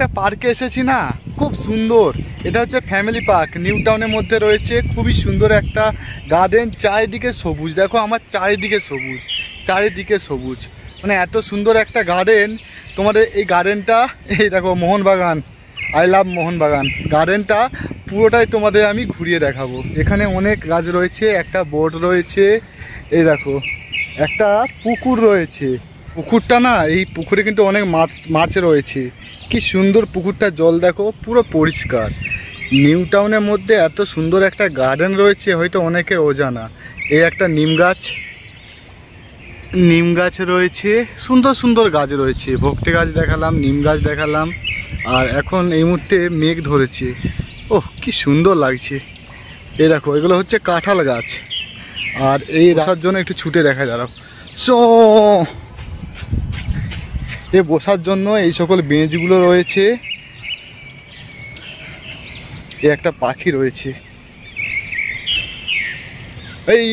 একটা পার্কে এসেছি না, খুব সুন্দর। এটা হচ্ছে ফ্যামিলি পার্ক, নিউ টাউনের মধ্যে রয়েছে। খুবই সুন্দর একটা গার্ডেন, চারিদিকে সবুজ। দেখো আমার চারিদিকে সবুজ, চারিদিকে সবুজ, মানে এত সুন্দর একটা গার্ডেন। তোমাদের এই গার্ডেনটা, এই দেখো মোহনবাগান, আই লাভ মোহনবাগান গার্ডেনটা পুরোটাই তোমাদের আমি ঘুরিয়ে দেখাবো। এখানে অনেক গাছ রয়েছে, একটা বোট রয়েছে, এই দেখো একটা পুকুর রয়েছে। পুকুরটা না, এই পুকুরে কিন্তু অনেক মাছ রয়েছে। কি সুন্দর পুকুরটার জল দেখো, পুরো পরিষ্কার। নিউ টাউনের মধ্যে এত সুন্দর একটা গার্ডেন রয়েছে, হয়তো অনেকের অজানা। এই একটা নিম গাছ রয়েছে, সুন্দর সুন্দর গাছ রয়েছে। ভক্তি গাছ দেখালাম, নিম গাছ দেখালাম, আর এখন এই মুহূর্তে মেঘ ধরেছে। ওহ কি সুন্দর লাগছে। এই দেখো এগুলো হচ্ছে কাঁঠাল গাছ। আর এই রাখার জন্য একটু ছুটে দেখা যাবে, সো এ বসার জন্য এই সকল বেঞ্চগুলো রয়েছে। এ একটা পাখি রয়েছে, এই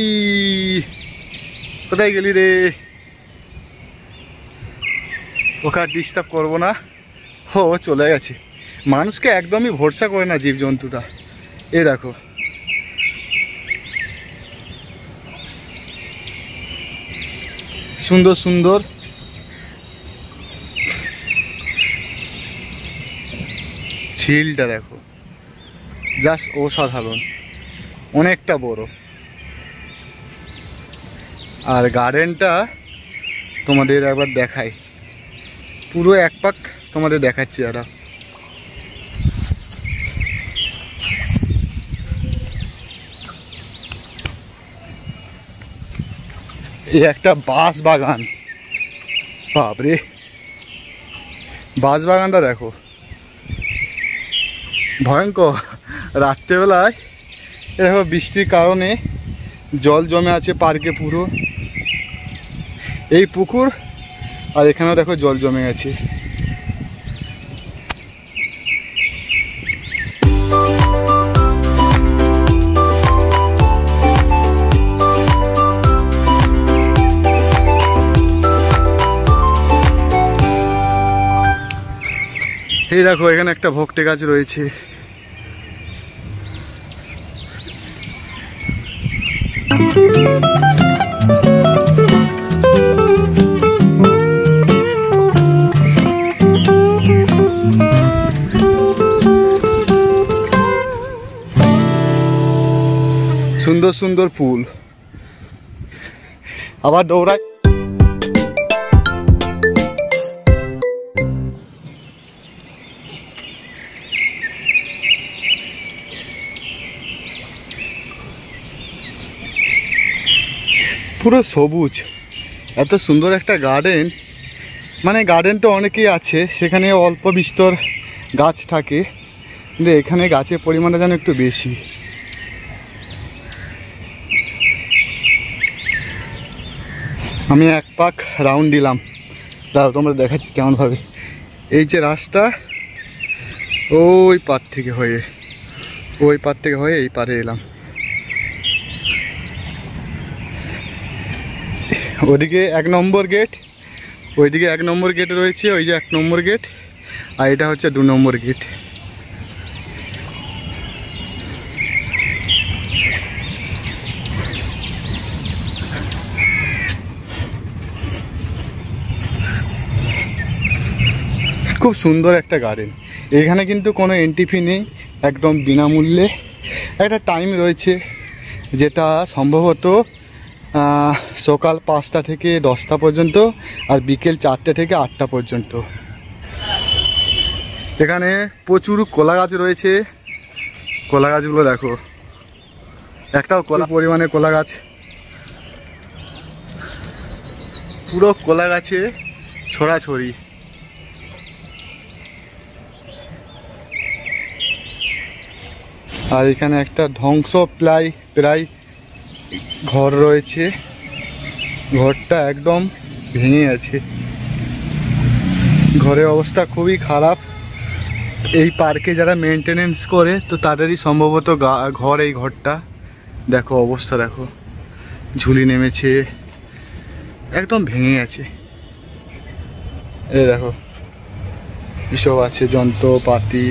কোথায় গেলি রে? ওকে আর ডিস্টার্ব করবো না, ও চলে গেছে। মানুষকে একদমই ভরসা করে না জীবজন্তুটা। এ দেখো সুন্দর সুন্দর ঝিলটা দেখো, জাস্ট অসাধারণ, অনেকটা বড়। আর গার্ডেনটা তোমাদের একবার দেখাই, পুরো এক পাক তোমাদের দেখাচ্ছি। দাঁড়া, এই একটা বাঁশ বাগান, বাপরে বাঁশ বাগানটা দেখো, ভয়ঙ্কর। রাত্রেবেলায় দেখো বৃষ্টির কারণে জল জমে আছে পার্কে পুরো। এই পুকুর, আর এখানেও দেখো জল জমে গেছে। এই দেখো এখানে একটা ভক্তি গাছ রয়েছে। সুন্দর সুন্দর ফুল, আবার দৌড়ায়। পুরো সবুজ, এত সুন্দর একটা গার্ডেন। মানে গার্ডেন তো অনেকেই আছে, সেখানে অল্প বিস্তর গাছ থাকে, কিন্তু এখানে গাছের পরিমাণটা যেন একটু বেশি। আমি এক পাক রাউন্ড দিলাম, দাঁড়াও তোমরা দেখাচ্ছি কেমনভাবে। এই যে রাস্তা, ওই পার থেকে হয়ে এই পারে এলাম। ওদিকে 1 নম্বর গেট, ওইদিকে 1 নম্বর গেট রয়েছে, ওই যে 1 নম্বর গেট, আর এটা হচ্ছে 2 নম্বর গেট। খুব সুন্দর একটা গার্ডেন। এখানে কিন্তু কোনো এন্ট্রি ফি নেই, একদম বিনামূল্যে। একটা টাইম রয়েছে, যেটা সম্ভবত সকাল 5টা থেকে 10টা পর্যন্ত, আর বিকেল 4টে থেকে 8টা পর্যন্ত। এখানে প্রচুর কলা গাছ রয়েছে, কলা গাছগুলো দেখো, একটাও পরিমাণে কলা গাছ, পুরো কলা গাছে ছড়াছড়ি। আর এখানে একটা ধ্বংস প্রায় ঘর রয়েছে, ঘরটা একদম ভেঙে আছে, ঘরের অবস্থা খুবই খারাপ। এই পার্কে যারা মেনটেনেন্স করে, তো তাদেরই সম্ভবত ঘর এই ঘরটা। দেখো অবস্থা দেখো, ঝুলি নেমেছে, একদম ভেঙে গেছে। এই দেখো এসব আছে যন্ত্রপাতি।